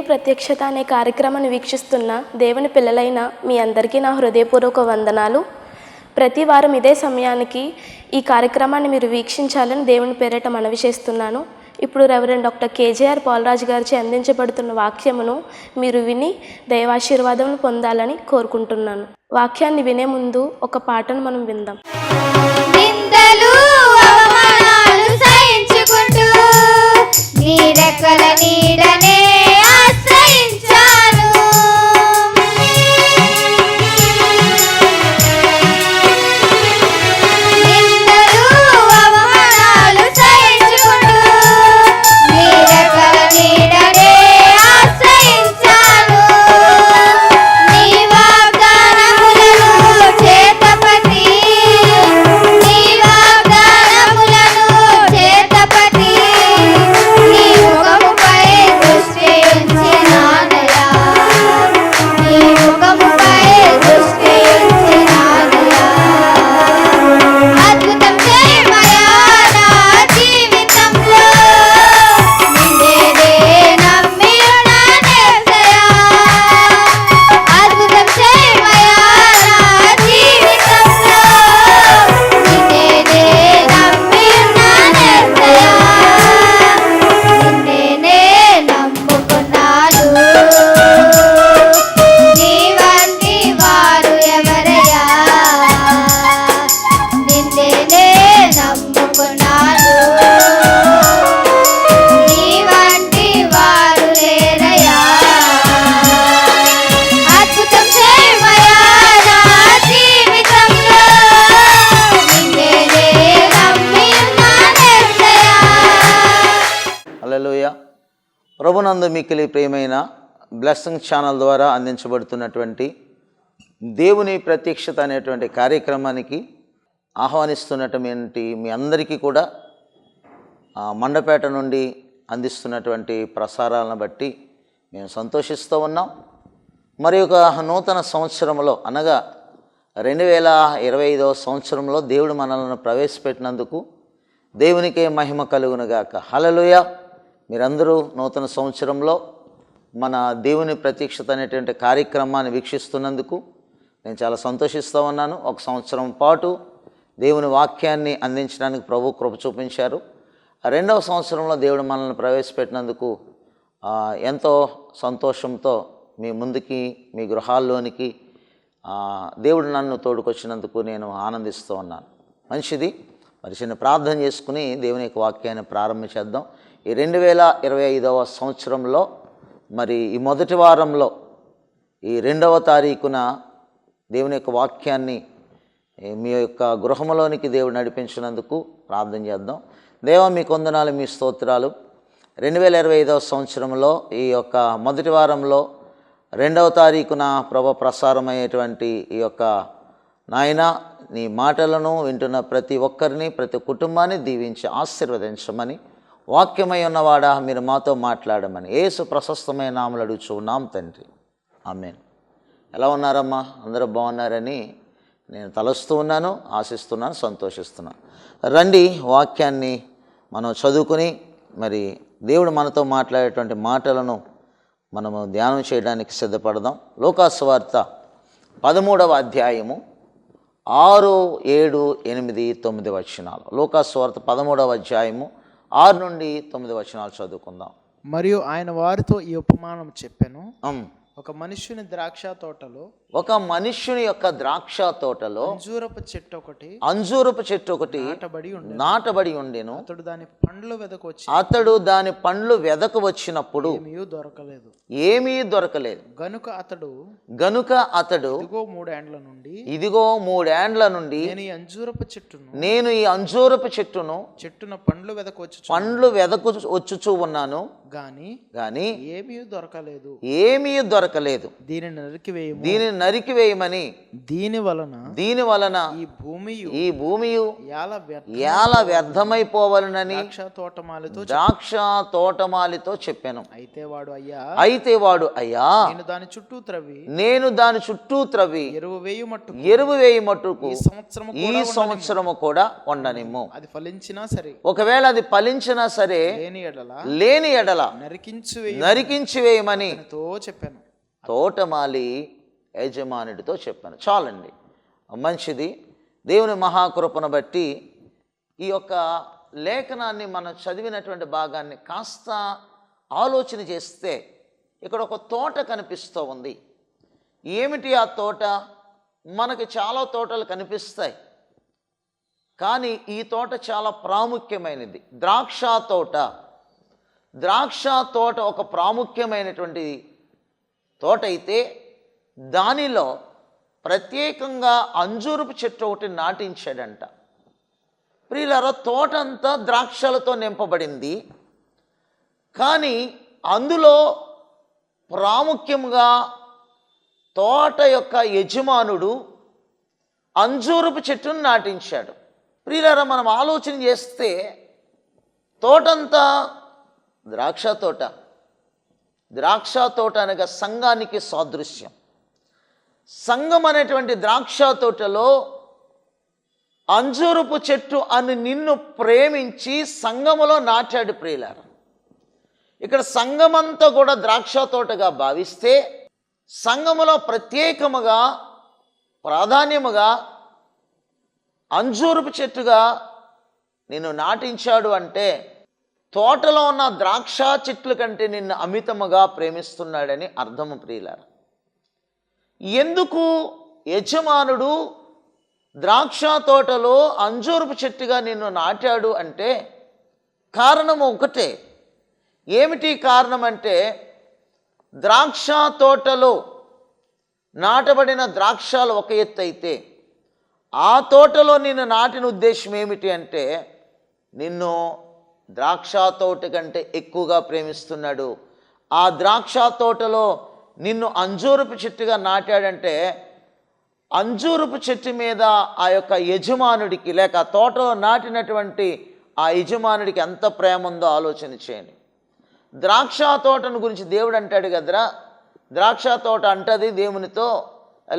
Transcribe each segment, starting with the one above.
ప్రత్యక్షత అనే కార్యక్రమాన్ని వీక్షిస్తున్న దేవుని పిల్లలైన మీ అందరికీ నా హృదయపూర్వక వందనాలు. ప్రతి వారం ఇదే సమయానికి ఈ కార్యక్రమాన్ని మీరు వీక్షించాలని దేవుని పేరిట మనవి చేస్తున్నాను. ఇప్పుడు రెవరెండ్ డాక్టర్ కేజేఆర్ పాలరాజు గారిచే అందించబడుతున్న వాక్యమును మీరు విని దైవాశీర్వాదం పొందాలని కోరుకుంటున్నాను. వాక్యాన్ని వినే ముందు ఒక పాటను మనం విందాం. నిందలు అవమానాలు సహించుకుంటూ నీ రెక్కల నీడనే ఆశ్రయించాను. నిందలు అవమానాలు సహించుకుంటూ నీ రెక్కల నీడనే ఆశ్రయించాను. నీ వాగ్దానములను చేతపట్టి నీ వాగ్దానములను చేతపట్టి నీ ముఖముపై దృష్టి ఉంచినానయా. నీ ముఖముపై దృష్టి ఉంచినానయా. అద్భుతం చేయమయా నా జీవితంలో నిన్నే నమ్మి ఉన్నానేసయ్యా. అద్భుతం చేయమయా నా జీవితంలో నిన్నే నమ్మి ఉన్నానేసయ్యా. నిన్నే నమ్ముకున్నాను. నీ వంటి వారు ఎవరయ్యా? నిన్నే నమ్ముకున్నాను. నీ వంటి వారు లేరయ్యా. అద్భుతం చేయమయా నా జీవితంలో నిన్నే నమ్మి ఉన్నానేసయ్యా. హల్లెలూయా. ప్రభునందు మిక్కిలి ప్రియమైన బ్లెస్సింగ్ ఛానల్ ద్వారా అందించబడుతున్నటువంటి దేవుని ప్రత్యక్షత అనేటువంటి కార్యక్రమానికి ఆహ్వానిస్తున్నటువంటి మీ అందరికీ కూడా మండపేట నుండి అందిస్తున్నటువంటి ప్రసారాలను బట్టి మేము సంతోషిస్తూ ఉన్నాం. మరి ఒక నూతన సంవత్సరంలో అనగా 2025వ సంవత్సరంలో దేవుడు మనల్ని ప్రవేశపెట్టినందుకు దేవునికే మహిమ కలుగునుగాక. హల్లెలూయా. మీరందరూ నూతన సంవత్సరంలో మన దేవుని ప్రత్యక్షత అనేటువంటి కార్యక్రమాన్ని వీక్షిస్తున్నందుకు నేను చాలా సంతోషిస్తూ ఉన్నాను. ఒక సంవత్సరం పాటు దేవుని వాక్యాన్ని అందించడానికి ప్రభు కృప చూపించారు. రెండవ సంవత్సరంలో దేవుడు మనల్ని ప్రవేశపెట్టినందుకు ఎంతో సంతోషంతో మీ ముందుకి మీ గృహాల్లోనికి దేవుడు నన్ను తోడుకొచ్చినందుకు నేను ఆనందిస్తూ ఉన్నాను. మంచిది. మరి చిన్న ప్రార్థన చేసుకుని దేవుని యొక్క వాక్యాన్ని ప్రారంభించేద్దాం. ఈ 2025వ సంవత్సరంలో మరి ఈ మొదటి వారంలో ఈ 2వ తారీఖున దేవుని యొక్క వాక్యాన్ని మీ యొక్క గృహంలోనికి దేవుడు నడిపించినందుకు ప్రార్థన చేద్దాం. దేవా మీకు వందనాలు, మీ స్తోత్రాలు. 2025వ సంవత్సరంలో ఈ యొక్క మొదటి వారంలో 2వ తారీఖున ప్రసారమయ్యేటువంటి ఈ యొక్క నాయన నీ మాటలను వింటున్న ప్రతి ఒక్కరిని ప్రతి కుటుంబాన్ని దీవించి ఆశీర్వదించమని, వాక్యమై ఉన్నవాడా మీరు మాతో మాట్లాడమని యేసు ప్రశస్తమైన నామములో అడుగుచున్నాం తండ్రి. ఆమేన్. ఎలా ఉన్నారమ్మా? అందరూ బాగున్నారని నేను తలస్తూ ఉన్నాను, ఆశిస్తున్నాను, సంతోషిస్తున్నాను. రండి వాక్యాన్ని మనం చదువుకుని మరి దేవుడు మనతో మాట్లాడేటువంటి మాటలను మనము ధ్యానం చేయడానికి సిద్ధపడదాం. లూకాసు వార్త 13వ అధ్యాయము 6, 7, 8, 9 వచనాలు. లూకాసు వార్త 13వ అధ్యాయము 6 నుండి 9 వచనాలు చదువుకుందాం. మరియు ఆయన వారితో ఈ ఉపమానం చెప్పెను. ఒక మనుష్యుని ద్రాక్ష తోటలో యొక్క ద్రాక్ష తోటలో అంజూరపు చెట్టు ఒకటి నాటబడి ఉండెను. అతడు దాని పండ్లు వెదక వచ్చినప్పుడు ఏమీ దొరకలేదు. గనుక అతడు ఇదిగో 3 ఏండ్ల నుండి నేను ఈ అంజూరపు చెట్టును పండ్లు వెదకు వచ్చుచూ ఉన్నాను, గాని ఏమీ దొరకలేదు. దొరకలేదు. దీనిని నరికివేయము, దీనిని నరికివేయమని, దీని వలన ఈ భూమియు ఎలా వ్యర్థమైపోవాలనని ద్రాక్ష తోటమాలితో చెప్పాను. అయితే వాడు అయ్యా నేను దాని చుట్టూ త్రవ్వి ఎరువు వేయి మట్టుకు ఈ సంవత్సరము కూడా ఉండనిమ్ము. ఒకవేళ అది ఫలించినా సరే లేని ఎడల నరికించి వేయమని చెప్పాను. తోటమాలి యజమానుడితో చెప్పాను. చాలండి, మంచిది. దేవుని మహాకృపను బట్టి ఈ యొక్క లేఖనాన్ని మనం చదివినటువంటి భాగాన్ని కాస్త ఆలోచన చేస్తే ఇక్కడ ఒక తోట కనిపిస్తూ ఉంది. ఏమిటి ఆ తోట? మనకి చాలా తోటలు కనిపిస్తాయి, కానీ ఈ తోట చాలా ప్రాముఖ్యమైనది. ద్రాక్ష తోట ఒక ప్రాముఖ్యమైనటువంటి తోట అయితే దానిలో ప్రత్యేకంగా అంజూరపు చెట్టు ఒకటి నాటించాడంట. ప్రియులారా, తోట అంతా ద్రాక్షలతో నింపబడింది, కానీ అందులో ప్రాముఖ్యంగా తోట యొక్క యజమానుడు అంజూరపు చెట్టును నాటించాడు. ప్రియులారా, మనం ఆలోచన చేస్తే తోటంతా ద్రాక్ష తోట అనగా సంఘానికి సాదృశ్యం. సంఘం అనేటువంటి ద్రాక్ష తోటలో అంజూరపు చెట్టు అని నిన్ను ప్రేమించి సంఘములో నాటాడు. ప్రియులారా, ఇక్కడ సంఘమంతా కూడా ద్రాక్ష తోటగా భావిస్తే సంఘములో ప్రత్యేకముగా ప్రాధాన్యముగా అంజూరపు చెట్టుగా నిన్ను నాటించాడు అంటే తోటలో ఉన్న ద్రాక్ష చెట్ల కంటే నిన్ను అమితముగా ప్రేమిస్తున్నాడని అర్థము. ప్రియులారా, ఎందుకు యజమానుడు ద్రాక్ష తోటలో అంజూరపు చెట్టుగా నిన్ను నాటాడు అంటే కారణము ఒకటే. ఏమిటి కారణం అంటే, ద్రాక్ష తోటలో నాటబడిన ద్రాక్షలు ఒక ఎత్తు అయితే ఆ తోటలో నిన్ను నాటిన ఉద్దేశం ఏమిటి అంటే నిన్ను ద్రాక్ష తోట కంటే ఎక్కువగా ప్రేమిస్తున్నాడు. ఆ ద్రాక్ష తోటలో నిన్ను అంజూరపు చెట్టుగా నాటాడంటే అంజూరపు చెట్టు మీద ఆ యొక్క యజమానుడికి లేక తోటలో నాటినటువంటి ఆ యజమానుడికి ఎంత ప్రేమ ఉందో ఆలోచన చేయండి. ద్రాక్ష తోటను గురించి దేవుడు అంటాడు కదరా, ద్రాక్ష తోట అంటది దేవునితో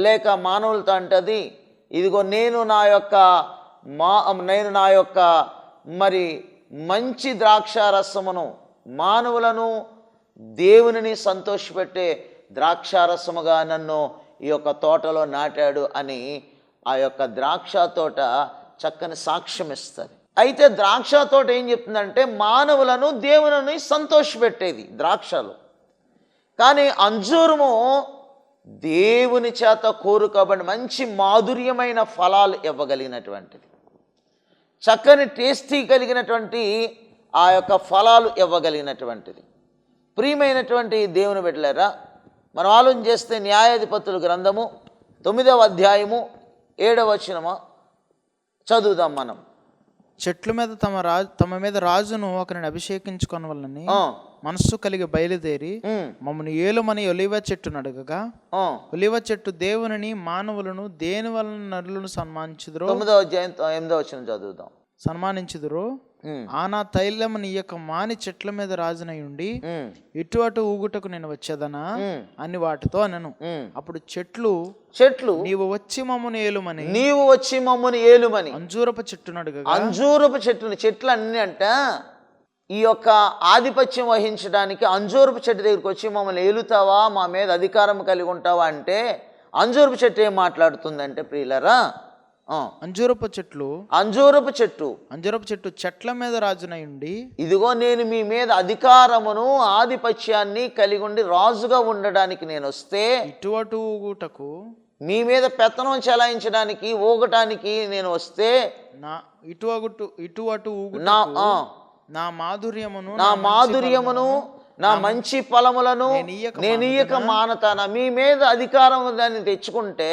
లేక మానవులతో అంటది, ఇదిగో నేను నా యొక్క మరి మంచి ద్రాక్ష రసమును మానవులను దేవునిని సంతోషపెట్టే ద్రాక్షారసముగా నన్ను ఈ యొక్క తోటలో నాటాడు అని ఆ యొక్క ద్రాక్ష తోట చక్కని సాక్ష్యం ఇస్తుంది. అయితే ద్రాక్ష తోట ఏం చెప్తుందంటే మానవులను దేవుని సంతోషపెట్టేది ద్రాక్షలు, కానీ అంజూరము దేవుని చేత కోరుకోబడి మంచి మాధుర్యమైన ఫలాలు ఇవ్వగలిగినటువంటిది, చక్కని టేస్టీ కలిగినటువంటి ఆ యొక్క ఫలాలు ఇవ్వగలిగినటువంటిది. ప్రియమైనటువంటి దేవుని బిడ్డలారా, మనం ఆలోచన చేస్తే న్యాయాధిపతుల గ్రంథము 9వ అధ్యాయము 7వ వచనము చదువుదాం మనం. చెట్ల మీద తమ మీద రాజును ఒకరిని అభిషేకించుకొనవలనని మనస్సు కలిగి బయలుదేరి మమ్మల్ని ఏలుమని ఒలివ చెట్టును అడగగా ఒలివ చెట్టు దేవుని మానవులను దేని వలన నరులను సన్మానించుదురో 9వ అధ్యాయం 8వ వచనం చదువుదాం. సన్మానించుదురు ఆనా తైలము నీయక మాని చెట్ల మీద రాజునై ఉండి ఇటు అటు ఊగుటకు నేను వచ్చేదనా అని వాటితో అనను. అప్పుడు చెట్లు నీవు వచ్చి మమ్మల్ని ఏలుమని అంజూరపు చెట్టును అడగగా చెట్లు అన్ని అంట ఈ యొక్క ఆధిపత్యం వహించడానికి అంజూరపు చెట్టు దగ్గరికి వచ్చి మమ్మల్ని ఏలుతావా, మా మీద అధికారం కలిగి ఉంటావా అంటే అంజూరపు చెట్టు ఏం మాట్లాడుతుందంటే ప్రియులరా, అంజూరపు చెట్టు చెట్ల మీద రాజునై ఉండి ఇదిగో నేను మీ మీద అధికారమును ఆధిపత్యాన్ని కలిగి ఉండి రాజుగా ఉండడానికి నేను వస్తే ఇటు అటు ఊగుటకు మీ మీద పెత్తనం చెలాయించడానికి ఊగటానికి నేను వస్తే ఇటు అటు ఊగుటకు నా మాధుర్యమును నా మంచి ఫలములను నేనీయక మానతానా. మీ మీద అధికారం దాన్ని తెచ్చుకుంటే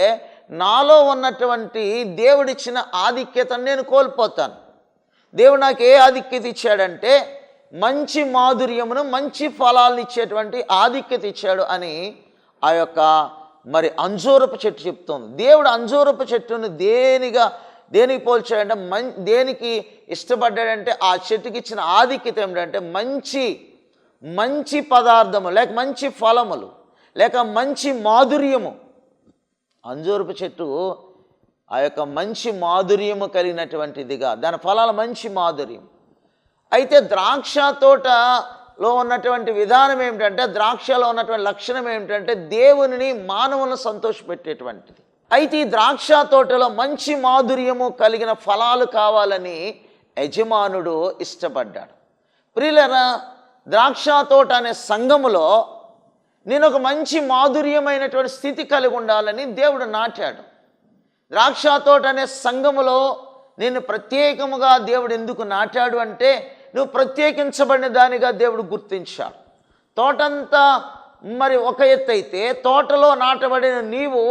నాలో ఉన్నటువంటి దేవుడిచ్చిన ఆధిక్యతను నేను కోల్పోతాను. దేవుడు నాకు ఏ ఆధిక్యత ఇచ్చాడంటే మంచి మాధుర్యమును మంచి ఫలాలను ఇచ్చేటువంటి ఆధిక్యత ఇచ్చాడు అని ఆ యొక్క మరి అంజూరపు చెట్టు చెప్తోంది. దేవుడు అంజూరపు చెట్టును దేనికి పోల్చాడంటే దేనికి ఇష్టపడ్డాడంటే ఆ చెట్టుకి ఇచ్చిన ఆధిక్యత ఏమిటంటే మంచి పదార్థము, లేక మంచి ఫలములు, లేక మంచి మాధుర్యము. అంజూరపు చెట్టు ఆ యొక్క మంచి మాధుర్యము కలిగినటువంటిదిగా, దాని ఫలాలు మంచి మాధుర్యం. అయితే ద్రాక్ష తోటలో ఉన్నటువంటి విధానం ఏమిటంటే, ద్రాక్షలో ఉన్నటువంటి లక్షణం ఏమిటంటే దేవునిని మానవులను సంతోషపెట్టేటువంటిది. అయితే ఈ ద్రాక్ష తోటలో మంచి మాధుర్యము కలిగిన ఫలాలు కావాలని యజమానుడు ఇష్టపడ్డాడు. ప్రియులారా, ద్రాక్ష తోట అనే సంఘములో నేను ఒక మంచి మాధుర్యమైనటువంటి స్థితి కలిగి ఉండాలని దేవుడు నాటాడు. ద్రాక్ష తోట అనే సంఘములో నేను ప్రత్యేకముగా దేవుడు ఎందుకు నాటాడు అంటే, నువ్వు ప్రత్యేకించబడిన దానిగా దేవుడు గుర్తించాడు. తోటంతా మరి ఒక ఎత్తు అయితే, తోటలో నాటబడిన నీవు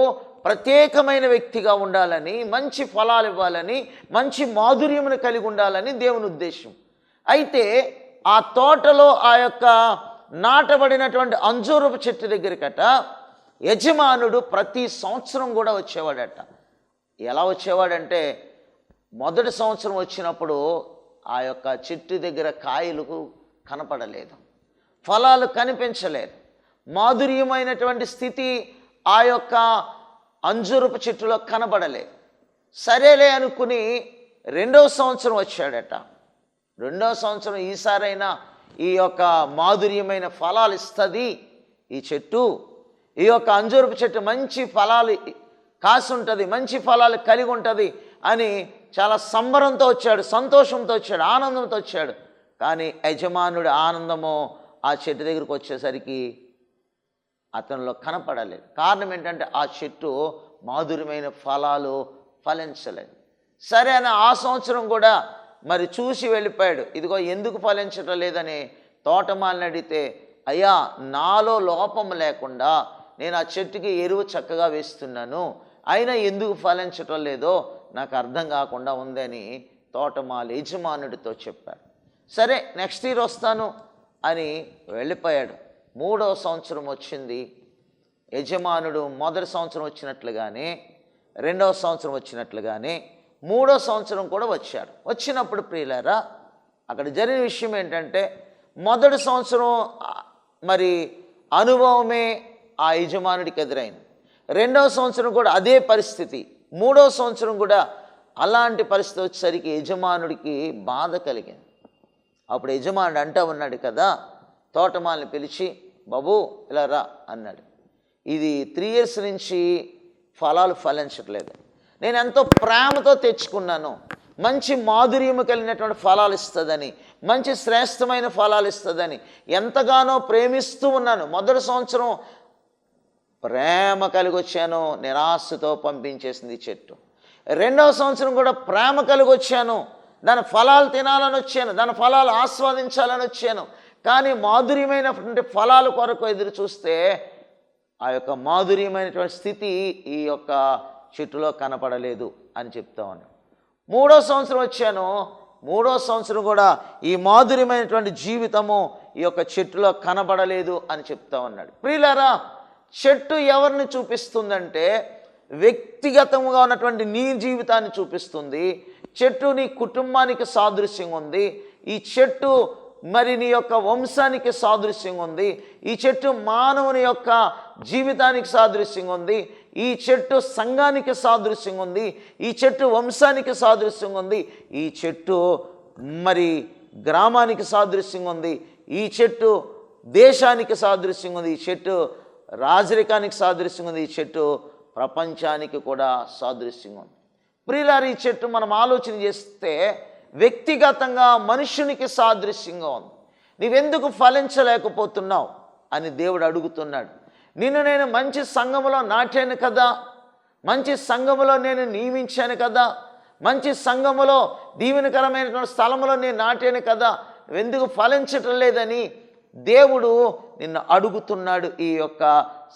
ప్రత్యేకమైన వ్యక్తిగా ఉండాలని, మంచి ఫలాలు ఇవ్వాలని, మంచి మాధుర్యమును కలిగి ఉండాలని దేవుని ఉద్దేశం. అయితే ఆ తోటలో ఆ యొక్క నాటబడినటువంటి అంజూరపు చెట్టు దగ్గరికట యజమానుడు ప్రతి సంవత్సరం కూడా వచ్చేవాడట. ఎలా వచ్చేవాడంటే, మొదటి సంవత్సరం వచ్చినప్పుడు ఆ యొక్క చెట్టు దగ్గర కాయలకు కనపడలేదు, ఫలాలు కనిపించలేదు, మాధుర్యమైనటువంటి స్థితి ఆ యొక్క అంజూరపు చెట్టులో కనబడలేదు. సరేలే అనుకుని రెండవ సంవత్సరం వచ్చాడట. రెండవ సంవత్సరం ఈసారైనా ఈ యొక్క మాధుర్యమైన ఫలాలు ఇస్తుంది ఈ చెట్టు, ఈ యొక్క అంజూరపు చెట్టు మంచి ఫలాలు కాసి ఉంటుంది, మంచి ఫలాలు కలిగి ఉంటుంది అని చాలా సంబరంతో వచ్చాడు, సంతోషంతో వచ్చాడు, ఆనందంతో వచ్చాడు. కానీ యజమానుడి ఆనందము ఆ చెట్టు దగ్గరికి వచ్చేసరికి అతనిలో కనపడలేదు. కారణం ఏంటంటే ఆ చెట్టు మాధుర్యమైన ఫలాలు ఫలించలేదు. సరే అని ఆ సంవత్సరం కూడా మరి చూసి వెళ్ళిపోయాడు. ఇదిగో ఎందుకు ఫలించటం లేదని తోటమాలిని అడిగితే, అయ్యా నాలో లోపం లేకుండా నేను ఆ చెట్టుకి ఎరువు చక్కగా వేస్తున్నాను, అయినా ఎందుకు ఫలించటం లేదో నాకు అర్థం కాకుండా ఉందని తోటమాలి యజమానుడితో చెప్పాడు. సరే నెక్స్ట్ ఇయర్ వస్తాను అని వెళ్ళిపోయాడు. మూడవ సంవత్సరం వచ్చింది. యజమానుడు మొదటి సంవత్సరం వచ్చినట్లుగానే, రెండవ సంవత్సరం వచ్చినట్లుగానే మూడో సంవత్సరం కూడా వచ్చాడు. వచ్చినప్పుడు ప్రియులారా, అక్కడ జరిగిన విషయం ఏంటంటే, మొదటి సంవత్సరం మరి అనుభవమే ఆ యజమానుడికి ఎదురైంది. రెండవ సంవత్సరం కూడా అదే పరిస్థితి. మూడవ సంవత్సరం కూడా అలాంటి పరిస్థితి వచ్చేసరికి యజమానుడికి బాధ కలిగింది. అప్పుడు యజమానుడు అంటూ ఉన్నాడు కదా, తోటమాలిని పిలిచి, బాబు ఇలా రా అన్నాడు. ఇది 3 years నుంచి ఫలాలు ఫలించట్లేదు, నేను ఎంతో ప్రేమతో తెచ్చుకున్నాను, మంచి మాధుర్యము కలిగినటువంటి ఫలాలు ఇస్తుందని, మంచి శ్రేష్టమైన ఫలాలు ఇస్తుందని ఎంతగానో ప్రేమిస్తూ ఉన్నాను. మొదటి సంవత్సరం ప్రేమ కలిగి వచ్చాను, నిరాశతో పంపించేసింది చెట్టు. రెండవ సంవత్సరం కూడా ప్రేమ కలిగి వచ్చాను, దాని ఫలాలు తినాలని వచ్చాను, దాని ఫలాలు ఆస్వాదించాలని వచ్చాను. కానీ మాధుర్యమైనటువంటి ఫలాల కొరకు ఎదురు చూస్తే ఆ యొక్క మాధుర్యమైనటువంటి స్థితి ఈ యొక్క చెట్టులో కనపడలేదు అని చెప్తా ఉన్నాను. మూడో సంవత్సరం వచ్చాను, మూడో సంవత్సరం కూడా ఈ మాధుర్యమైనటువంటి జీవితము ఈ యొక్క చెట్టులో కనబడలేదు అని చెప్తా ఉన్నాడు. ప్రియులారా, చెట్టు ఎవరిని చూపిస్తుందంటే వ్యక్తిగతంగా ఉన్నటువంటి నీ జీవితాన్ని చూపిస్తుంది. చెట్టు నీ కుటుంబానికి సాదృశ్యంగా ఉంది. ఈ చెట్టు మరి నీ యొక్క వంశానికి సాదృశ్యంగా ఉంది. ఈ చెట్టు మానవుని యొక్క జీవితానికి సాదృశ్యంగా ఉంది. ఈ చెట్టు సంఘానికి సాదృశ్యంగా ఉంది. ఈ చెట్టు వంశానికి సాదృశ్యంగా ఉంది. ఈ చెట్టు మరి గ్రామానికి సాదృశ్యంగా ఉంది. ఈ చెట్టు దేశానికి సాదృశ్యంగా ఉంది. ఈ చెట్టు రాజరికానికి సాదృశ్యంగా ఉంది. ఈ చెట్టు ప్రపంచానికి కూడా సాదృశ్యంగా ఉంది. ప్రియులారా, ఈ చెట్టు మనం ఆలోచన చేస్తే వ్యక్తిగతంగా మనుషునికి సాదృశ్యంగా ఉంది. నీవెందుకు ఫలించలేకపోతున్నావు అని దేవుడు అడుగుతున్నాడు. నిన్ను నేను మంచి సంఘములో నాటాను కదా, మంచి సంఘములో నేను నియమించాను కదా, మంచి సంఘములో దీవెనకరమైనటువంటి స్థలములో నేను నాటాను కదా, నువ్వెందుకు ఫలించటం లేదని దేవుడు నిన్ను అడుగుతున్నాడు ఈ యొక్క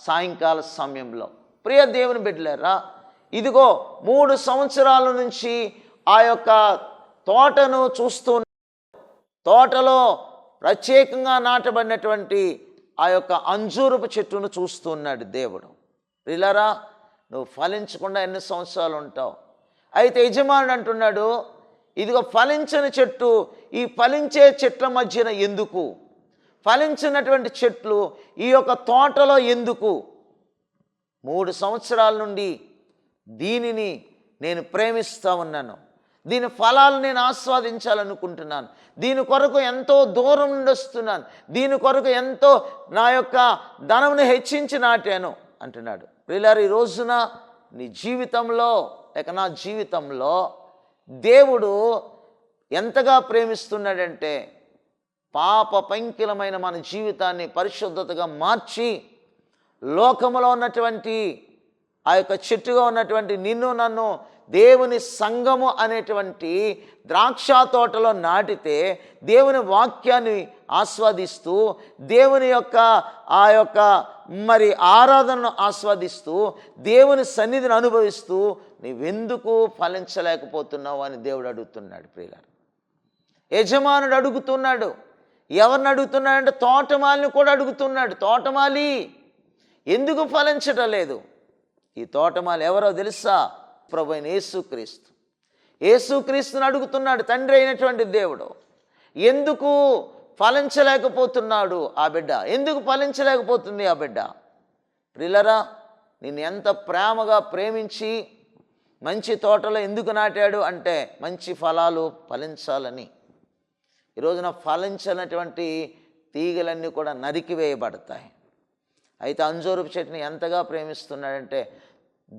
సాయంకాల సమయంలో. ప్రియ దేవుని బిడ్డలారా, ఇదిగో 3 సంవత్సరాల నుంచి ఆ యొక్క తోటను చూస్తూ, తోటలో ప్రత్యేకంగా నాటబడినటువంటి ఆ యొక్క అంజూరపు చెట్టును చూస్తున్నాడు దేవుడు. ప్రియులారా, నువ్వు ఫలించకుండా ఎన్ని సంవత్సరాలు ఉంటావు? అయితే యజమానుడు అంటున్నాడు, ఇదిగో ఫలించని చెట్టు ఈ ఫలించే చెట్ల మధ్యన ఎందుకు? ఫలించినటువంటి చెట్లు ఈ యొక్క తోటలో ఎందుకు? 3 సంవత్సరాల నుండి దీనిని నేను ప్రేమిస్తూ ఉన్నాను, దీని ఫలాలు నేను ఆస్వాదించాలనుకుంటున్నాను, దీని కొరకు ఎంతో దూరం నుండి వస్తున్నాను, దీని కొరకు ఎంతో నా యొక్క ధనమును హెచ్చించి నాటాను అంటున్నాడు. ప్రియులారా, ఈ రోజున నీ జీవితంలో లేక నా జీవితంలో దేవుడు ఎంతగా ప్రేమిస్తున్నాడంటే, పాప పంకిలమైన మన జీవితాన్ని పరిశుద్ధతగా మార్చి లోకములో ఉన్నటువంటి ఆ యొక్క చెట్టుగా ఉన్నటువంటి నిన్ను నన్ను దేవుని సంఘము అనేటువంటి ద్రాక్ష తోటలో నాటితే దేవుని వాక్యాన్ని ఆస్వాదిస్తూ దేవుని యొక్క ఆ యొక్క మరి ఆరాధనను ఆస్వాదిస్తూ దేవుని సన్నిధిని అనుభవిస్తూ నీవెందుకు ఫలించలేకపోతున్నావు అని దేవుడు అడుగుతున్నాడు. ప్రియులారా, యజమానుడు అడుగుతున్నాడు. ఎవరిని అడుగుతున్నాడంటే తోటమాలిని కూడా అడుగుతున్నాడు. తోటమాలి ఎందుకు ఫలించటం లేదు? ఈ తోటమాలి ఎవరో తెలుసా? ప్రభు అయిన యేసుక్రీస్తు. యేసుక్రీస్తుని అడుగుతున్నాడు తండ్రి అయినటువంటి దేవుడు. ఎందుకు ఫలించలేకపోతున్నాడు ఆ బిడ్డ? ఎందుకు ఫలించలేకపోతుంది ఆ బిడ్డ? ప్రియులారా, నిన్ను ఎంత ప్రేమగా ప్రేమించి మంచి తోటలో ఎందుకు నాటాడు అంటే మంచి ఫలాలు ఫలించాలని. ఈరోజున ఫలించినటువంటి తీగలన్నీ కూడా నరికివేయబడతాయి. అయితే అంజూరపు చెట్టుని ఎంతగా ప్రేమిస్తున్నాడంటే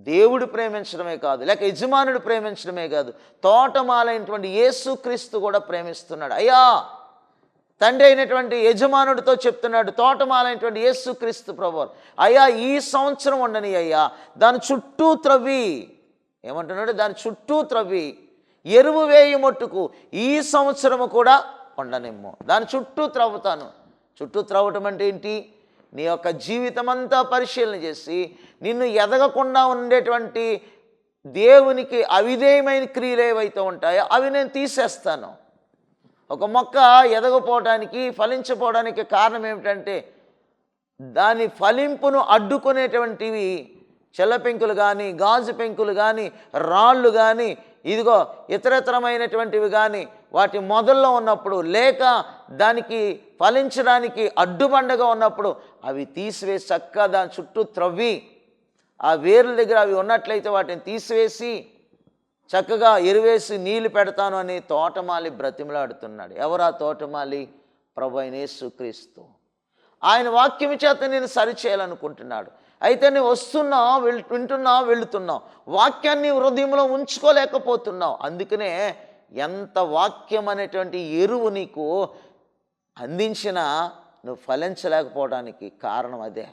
దేవుడు ప్రేమించడమే కాదు, లేక యజమానుడు ప్రేమించడమే కాదు, తోటమాలైనటువంటి యేసుక్రీస్తు కూడా ప్రేమిస్తున్నాడు. అయ్యా, తండ్రి అయినటువంటి యజమానుడితో చెప్తున్నాడు, తోటమాలైనటువంటి యేసుక్రీస్తు ప్రభువారు, అయ్యా ఈ సంవత్సరం ఉండని అయ్యా, దాని చుట్టూ త్రవ్వి, ఏమంటున్నాడు, దాని చుట్టూ త్రవ్వి ఎరువు వేయి మట్టుకు ఈ సంవత్సరము కూడా ఉండనిమ్ము. దాని చుట్టూ త్రవ్వుతాను. చుట్టూ త్రవ్వటం అంటే ఏంటి? నీ యొక్క జీవితం అంతా పరిశీలన చేసి నిన్ను ఎదగకుండా ఉండేటువంటి దేవునికి అవిధేయమైన క్రియలు ఏవైతే ఉంటాయో అవి నేను తీసేస్తాను. ఒక మొక్క ఎదగపోవడానికి ఫలించపోవడానికి కారణం ఏమిటంటే దాని ఫలింపును అడ్డుకునేటువంటివి చెల్ల పెంకులు కానీ, గాజు పెంకులు కానీ, రాళ్ళు కానీ, ఇదిగో ఇతరమైనటువంటివి కానీ వాటి మొదల్లో ఉన్నప్పుడు, లేక దానికి ఫలించడానికి అడ్డుబండగా ఉన్నప్పుడు అవి తీసివేసి చక్కగా దాని చుట్టూ త్రవ్వి ఆ వేర్ల దగ్గర అవి ఉన్నట్లయితే వాటిని తీసివేసి చక్కగా ఎరువేసి నీళ్లు పెడతాను అని తోటమాలి బ్రతిమలాడుతున్నాడు. ఎవరు ఆ తోటమాలి? ప్రభు అయిన యేసుక్రీస్తు. ఆయన వాక్యం చేత నేను సరిచేయాలనుకుంటున్నాడు. అయితే నువ్వు వస్తున్నావు, వింటున్నావు, వెళుతున్నావు, వాక్యాన్ని హృదయంలో ఉంచుకోలేకపోతున్నావు. అందుకనే ఎంత వాక్యం అనేటువంటి ఎరువు నీకు అందించినా నువ్వు ఫలించలేకపోవడానికి కారణం అదే.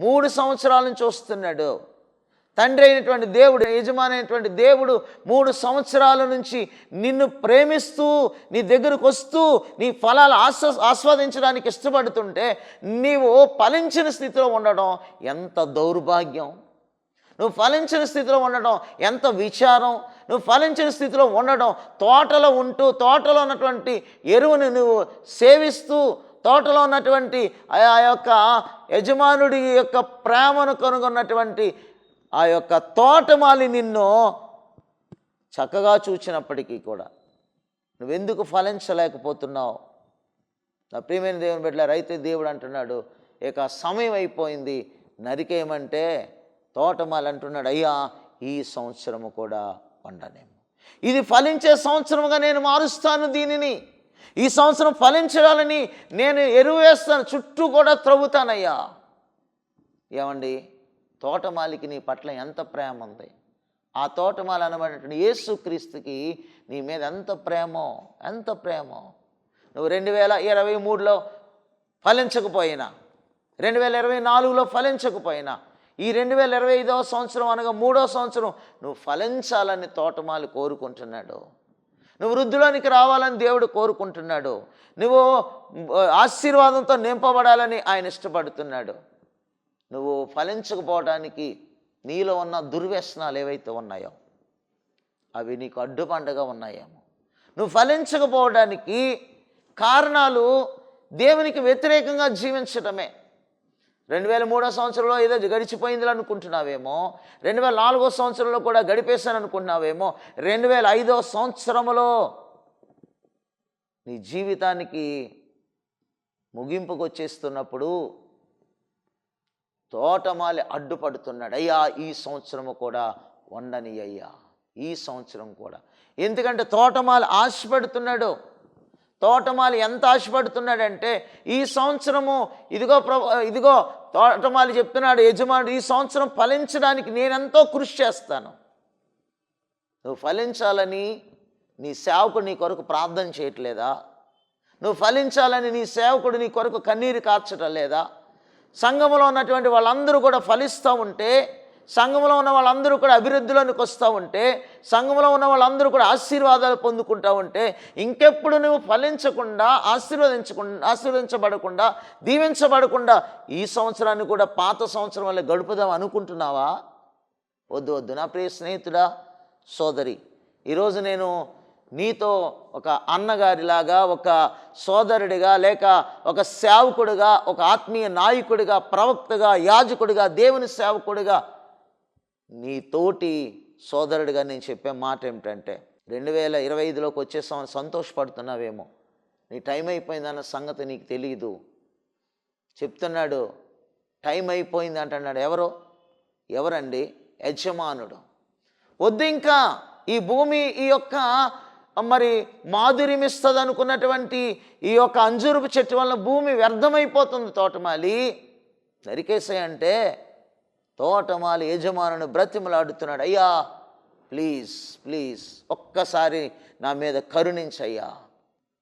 3 సంవత్సరాల నుంచి వస్తున్నాడు తండ్రి అయినటువంటి దేవుడు, యజమాని అయినటువంటి దేవుడు 3 సంవత్సరాల నుంచి నిన్ను ప్రేమిస్తూ నీ దగ్గరకు వస్తూ నీ ఫలాలు ఆస్వాదించడానికి ఇష్టపడుతుంటే నీవు ఫలించిన స్థితిలో ఉండడం ఎంత దౌర్భాగ్యం. నువ్వు ఫలించిన స్థితిలో ఉండడం ఎంత విచారం. నువ్వు ఫలించిన స్థితిలో ఉండడం, తోటలో ఉంటూ తోటలో ఉన్నటువంటి ఎరువుని నువ్వు సేవిస్తూ తోటలో ఉన్నటువంటి ఆ యొక్క యజమానుడి యొక్క ప్రేమను కనుగొన్నటువంటి ఆ యొక్క తోటమాలి నిన్ను చక్కగా చూచినప్పటికీ కూడా నువ్వెందుకు ఫలించలేకపోతున్నావు? నా ప్రియమైన దేవుని బిడ్డలారా, అయితే దేవుడు అంటున్నాడు, ఇక సమయం అయిపోయింది, నరికేయమంటే తోటమాలి అంటున్నాడు, అయ్యా ఈ సంవత్సరము కూడా వండనేమో, ఇది ఫలించే సంవత్సరముగా నేను మారుస్తాను దీనిని, ఈ సంవత్సరం ఫలించాలని నేను ఎరువు వేస్తాను, చుట్టూ కూడా త్రవ్వుతానయ్యా. ఏమండి, తోటమాలికి నీ పట్ల ఎంత ప్రేమ ఉంది. ఆ తోటమాలి అనబడినటువంటి యేసుక్రీస్తుకి నీ మీద ఎంత ప్రేమో, ఎంత ప్రేమో. నువ్వు 2023లో ఫలించకపోయినా, 2024లో ఫలించకపోయినా, ఈ 2025వ సంవత్సరం అనగా 3వ సంవత్సరం నువ్వు ఫలించాలని తోటమాలి కోరుకుంటున్నాడు. నువ్వు వృద్ధిలోనికి రావాలని దేవుడు కోరుకుంటున్నాడు. నువ్వు ఆశీర్వాదంతో నింపబడాలని ఆయన ఇష్టపడుతున్నాడు. నువ్వు ఫలించకపోవడానికి నీలో ఉన్న దుర్వ్యసనాలు ఏవైతే ఉన్నాయో అవి నీకు అడ్డుపండగా ఉన్నాయేమో. నువ్వు ఫలించకపోవడానికి కారణాలు దేవునికి వ్యతిరేకంగా జీవించటమే. 2003 సంవత్సరంలో ఏదో గడిచిపోయింది అనుకుంటున్నావేమో, 2004 సంవత్సరంలో కూడా గడిపేశాను అనుకుంటున్నావేమో, 2005 సంవత్సరంలో నీ జీవితానికి ముగింపుకు వచ్చేస్తున్నప్పుడు తోటమాలి అడ్డుపడుతున్నాడు. అయ్యా ఈ సంవత్సరము కూడా వండని అయ్యా, ఈ సంవత్సరం కూడా. ఎందుకంటే తోటమాలి ఆశపడుతున్నాడు. తోటమాలి ఎంత ఆశపడుతున్నాడంటే ఈ సంవత్సరము ఇదిగో తోటమాలి చెప్తున్నాడు, యజమానుడు ఈ సంవత్సరం ఫలించడానికి నేనెంతో కృషి చేస్తాను. నువ్వు ఫలించాలని నీ సేవకుడు నీ కొరకు ప్రార్థన చేయట్లేదా? నువ్వు ఫలించాలని నీ సేవకుడు నీ కొరకు కన్నీరు కార్చటం లేదా? సంఘంలో ఉన్నటువంటి వాళ్ళందరూ కూడా ఫలిస్తూ ఉంటే, సంఘంలో ఉన్న వాళ్ళందరూ కూడా అభివృద్ధిలోనికి వస్తూ ఉంటే, సంఘంలో ఉన్న వాళ్ళందరూ కూడా ఆశీర్వాదాలు పొందుకుంటూ ఉంటే, ఇంకెప్పుడు నువ్వు ఫలించకుండా ఆశీర్వదించబడకుండా దీవించబడకుండా ఈ సంవత్సరాన్ని కూడా పాత సంవత్సరం వల్ల గడుపుదాం అనుకుంటున్నావా? వద్దు వద్దు. నా ప్రియ స్నేహితుడా, సోదరి, ఈరోజు నేను నీతో ఒక అన్నగారిలాగా, ఒక సోదరుడిగా, లేక ఒక సేవకుడిగా, ఒక ఆత్మీయ నాయకుడిగా, ప్రవక్తగా, యాజకుడిగా, దేవుని సేవకుడిగా, నీ తోటి సోదరుడిగా నేను చెప్పే మాట ఏమిటంటే 2025లోకి వచ్చే సంతోషపడుతున్నావేమో, నీ టైం అయిపోయిందన్న సంగతి నీకు తెలియదు. చెప్తున్నాడు టైం అయిపోయింది అంటున్నాడు. ఎవరండి? యజమానుడు. వద్దు, ఇంకా ఈ భూమి ఈ యొక్క మాధుర్యమిస్తుంది అనుకున్నటువంటి ఈ యొక్క అంజూరపు చెట్టు వలన భూమి వ్యర్థమైపోతుంది. తోటమాలి నరికేసాయంటే తోటమాలి యజమానుని బ్రతిమలాడుతున్నాడు. అయ్యా ప్లీజ్ ప్లీజ్ ఒక్కసారి నా మీద కరుణించయ్యా,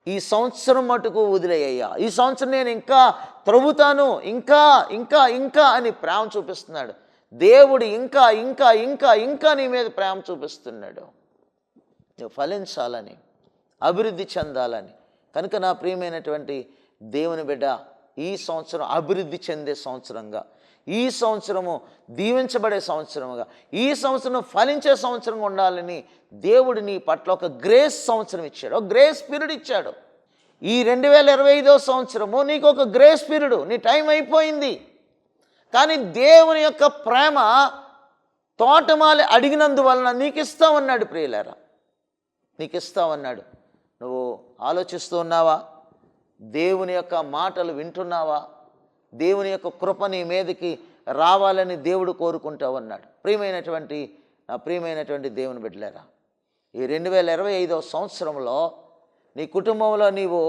ఈ సంవత్సరం మటుకు వదిలేయ్యా, ఈ సంవత్సరం నేను ఇంకా త్రవ్వుతాను, ఇంకా ఇంకా ఇంకా అని ప్రేమ చూపిస్తున్నాడు దేవుడు. ఇంకా ఇంకా ఇంకా ఇంకా నీ మీద ప్రేమ చూపిస్తున్నాడు, నువ్వు ఫలించాలని, అభివృద్ధి చెందాలని. కనుక నా ప్రియమైనటువంటి దేవుని బిడ్డ, ఈ సంవత్సరం అభివృద్ధి చెందే సంవత్సరంగా, ఈ సంవత్సరము దీవించబడే సంవత్సరముగా, ఈ సంవత్సరం ఫలించే సంవత్సరంగా ఉండాలని దేవుడు నీ పట్ల ఒక గ్రేస్ సంవత్సరం ఇచ్చాడు, ఒక గ్రేస్ పీరియడ్ ఇచ్చాడు. ఈ 2025 సంవత్సరము నీకు ఒక గ్రేస్ పీరియడ్. నీ టైం అయిపోయింది. కానీ దేవుని యొక్క ప్రేమ తోటమాలి అడిగినందువలన నీకు ఇస్తామన్నాడు. ప్రియులారా, నీకు ఇస్తామన్నాడు. నువ్వు ఆలోచిస్తూ ఉన్నావా? దేవుని యొక్క మాటలు వింటున్నావా? దేవుని యొక్క కృప నీ మీదకి రావాలని దేవుడు కోరుకుంటావన్నాడు. నా ప్రియమైనటువంటి దేవుని బిడ్డలారా, ఈ 2025 సంవత్సరంలో నీ కుటుంబంలో నీవు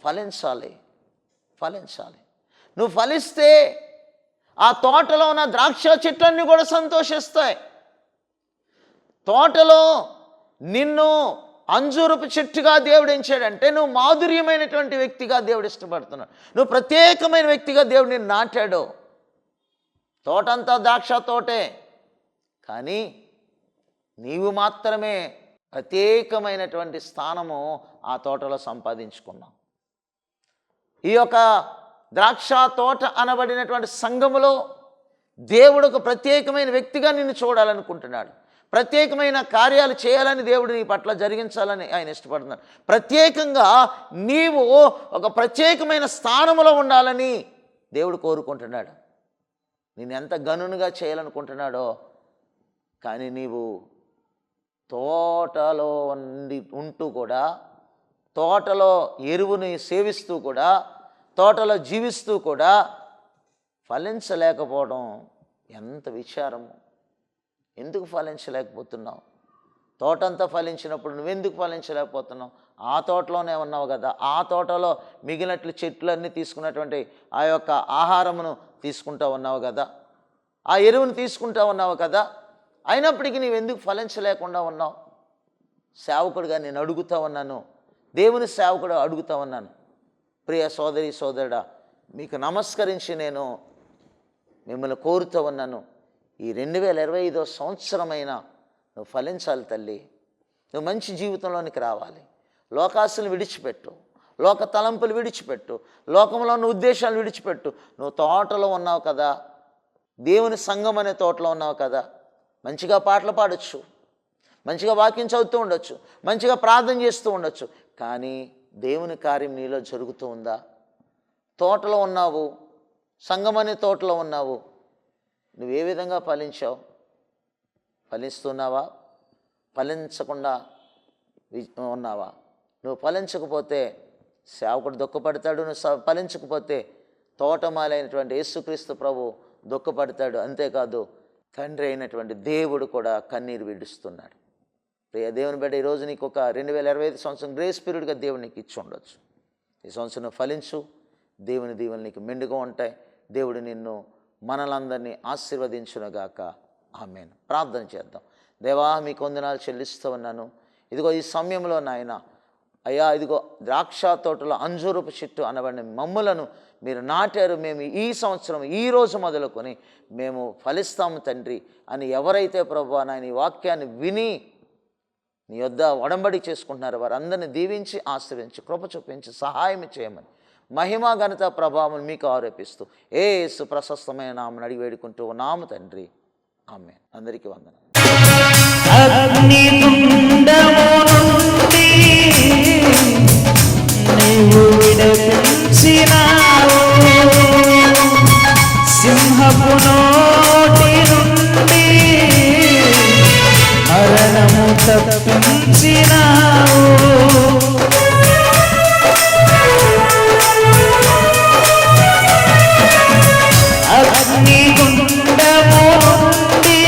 ఫలించాలి. నువ్వు ఫలిస్తే ఆ తోటలో ఉన్న ద్రాక్ష చెట్లన్నీ కూడా సంతోషిస్తాయి. తోటలో నిన్ను అంజూరపు చెట్టుగా దేవుడు ఎంచాడంటే నువ్వు మాధుర్యమైనటువంటి వ్యక్తిగా దేవుడు ఇష్టపడుతున్నాడు. నువ్వు ప్రత్యేకమైన వ్యక్తిగా దేవుడు నిన్ను నాటాడు. తోటంతా ద్రాక్ష తోటే, కానీ నీవు మాత్రమే ప్రత్యేకమైనటువంటి స్థానము ఆ తోటలో సంపాదించుకున్నావు. ఈ యొక్క ద్రాక్ష తోట అనబడినటువంటి సంఘములో దేవుడు ఒక ప్రత్యేకమైన వ్యక్తిగా నిన్ను చూడాలనుకుంటున్నాడు. ప్రత్యేకమైన కార్యాలు చేయాలని దేవుడు నీ పట్ల జరిగించాలని ఆయన ఇష్టపడుతున్నాడు. ప్రత్యేకంగా నీవు ఒక ప్రత్యేకమైన స్థానంలో ఉండాలని దేవుడు కోరుకుంటున్నాడు. నేను ఎంత గనునుగా చేయాలనుకుంటున్నాడో, కానీ నీవు తోటలో ఉంటూ కూడా, తోటలో ఎరువుని సేవిస్తూ కూడా, తోటలో జీవిస్తూ కూడా ఫలించలేకపోవడం ఎంత విచారము. ఎందుకు ఫలించలేకపోతున్నావు? తోటంతా ఫలించినప్పుడు నువ్వెందుకు ఫలించలేకపోతున్నావు? ఆ తోటలోనే ఉన్నావు కదా, ఆ తోటలో మిగిలినట్లు చెట్లన్నీ తీసుకున్నటువంటి ఆ యొక్క ఆహారమును తీసుకుంటూ ఉన్నావు కదా, ఆ ఎరువును తీసుకుంటూ ఉన్నావు కదా, అయినప్పటికీ నీవెందుకు ఫలించలేకుండా ఉన్నావు? సేవకుడిగా నేను అడుగుతూ ఉన్నాను, దేవుని సేవకుడు అడుగుతూ ఉన్నాను. ప్రియ సోదరి సోదరుడా, మీకు నమస్కరించి నేను మిమ్మల్ని కోరుతూ ఉన్నాను. ఈ 2025 సంవత్సరమైన నువ్వు ఫలించాలి తల్లి. నువ్వు మంచి జీవితంలోనికి రావాలి. లోకాశలు విడిచిపెట్టు, లోక తలంపులు విడిచిపెట్టు, లోకంలో ఉన్న ఉద్దేశాలు విడిచిపెట్టు. నువ్వు తోటలో ఉన్నావు కదా, దేవుని సంఘం అనే తోటలో ఉన్నావు కదా, మంచిగా పాటలు పాడొచ్చు, మంచిగా వాక్యం చదువుతూ ఉండొచ్చు, మంచిగా ప్రార్థన చేస్తూ ఉండొచ్చు, కానీ దేవుని కార్యం నీలో జరుగుతూ ఉందా? తోటలో ఉన్నావు, సంఘం అనే తోటలో ఉన్నావు. నువ్వు ఏ విధంగా ఫలించావు? ఫలిస్తున్నావా? ఫలించకుండా ఉన్నావా? నువ్వు ఫలించకపోతే సేవకుడు దుఃఖపడతాడు. నువ్వు ఫలించకపోతే తోటమాలైనటువంటి యేసుక్రీస్తు ప్రభు దుఃఖపడతాడు. అంతేకాదు తండ్రి అయినటువంటి దేవుడు కూడా కన్నీరు విడుస్తున్నాడు. ప్రియ దేవుని బిడ్డ, ఈరోజు నీకు ఒక 2025 సంవత్సరం గ్రేస్ పీరియడ్గా దేవుడు నీకు ఇచ్చి ఉండొచ్చు. ఈ సంవత్సరం ఫలించు, దేవుని దీవెనలు నీకు మెండుగా ఉంటాయి. దేవుడు నిన్ను మనలందరినీ ఆశీర్వదించునుగాక. ఆమేన్. ప్రార్థన చేద్దాం. దేవా, మీకు వందనాలు చెల్లిస్తూ ఉన్నాను. ఇదిగో ఈ సమయంలో నాయన, అయ్యా, ఇదిగో ద్రాక్ష తోటలో అంజూరపు చెట్టు అనబడిన మమ్ములను మీరు నాటారు. మేము ఈ సంవత్సరం ఈ రోజు మొదలుకొని మేము ఫలిస్తాము తండ్రి అని ఎవరైతే ప్రభువా నాయన ఈ వాక్యాన్ని విని నీ యొద్ద ఒడంబడి చేసుకుంటున్నారో వారందరినీ దీవించి ఆశీర్వదించి కృప చూపించి సహాయం చేయమని మహిమ ఘనత ప్రభావం మీకు ఆరోపిస్తూ యేసు ప్రశస్తమైన నామమున అడిగి వేడుకుంటూ ఉన్నాము తండ్రి. ఆమేన్. అందరికీ వందనాలు. అగ్నిగుండము నుండి నీవు విడిపించినావు, సింహపు నోటి నుండి మరణము తప్పించినావు. అగ్నిగుండము నుండి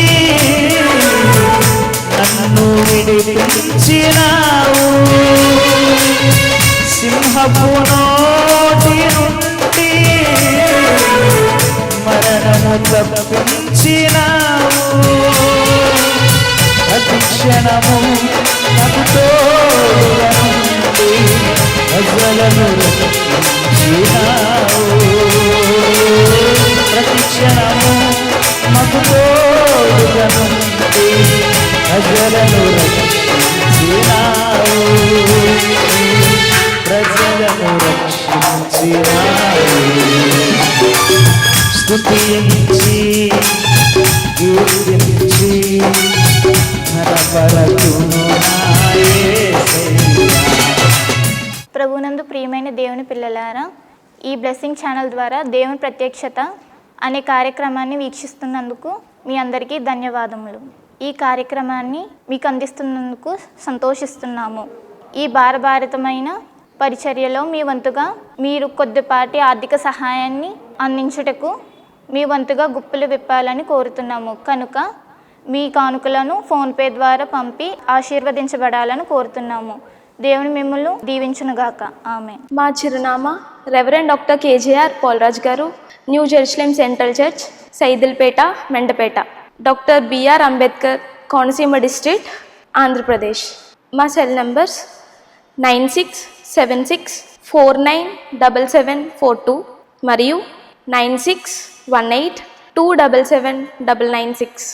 నన్ను విడిపించినావు, సింహపు నోటి నుండి మరణము తప్పించినావు. ప్రతి క్షణము నాకు తోడుగా నుండి ప్రజలను రక్షించినావు. ప్రతి క్షణము మాకు తోడుగా నుండి ప్రజలను రక్షించినావు. ప్రజలను రక్షించినావు. స్తుతించి కీర్తించి ఘనపరచును నా యేసయ్యా. ప్రభునందు ప్రియమైన దేవుని పిల్లలారా, ఈ బ్లెస్సింగ్ ఛానల్ ద్వారా దేవుని ప్రత్యక్షత అనే కార్యక్రమాన్ని వీక్షిస్తున్నందుకు మీ అందరికీ ధన్యవాదములు. ఈ కార్యక్రమాన్ని మీకు అందిస్తున్నందుకు సంతోషిస్తున్నాము. ఈ భారభారతమైన పరిచర్యలో మీ వంతుగా మీరు కొద్దిపాటి ఆర్థిక సహాయాన్ని అందించుటకు మీ వంతుగా గుప్పులు విప్పాలని కోరుతున్నాము. కనుక మీ కానుకలను ఫోన్పే ద్వారా పంపి ఆశీర్వదించబడాలని కోరుతున్నాము. దేవుని మిమ్మల్ని దీవించునుగాక. ఆమేన్. మా చిరునామా reverend doctor KJR Polaraj garu, New Jerusalem central church, Saidilpeta, Mendapeta, doctor BR Ambedkar, Konaseema district, Andhra Pradesh. మా సెల్ నంబర్స్ 9676497742 మరియు 9618277996.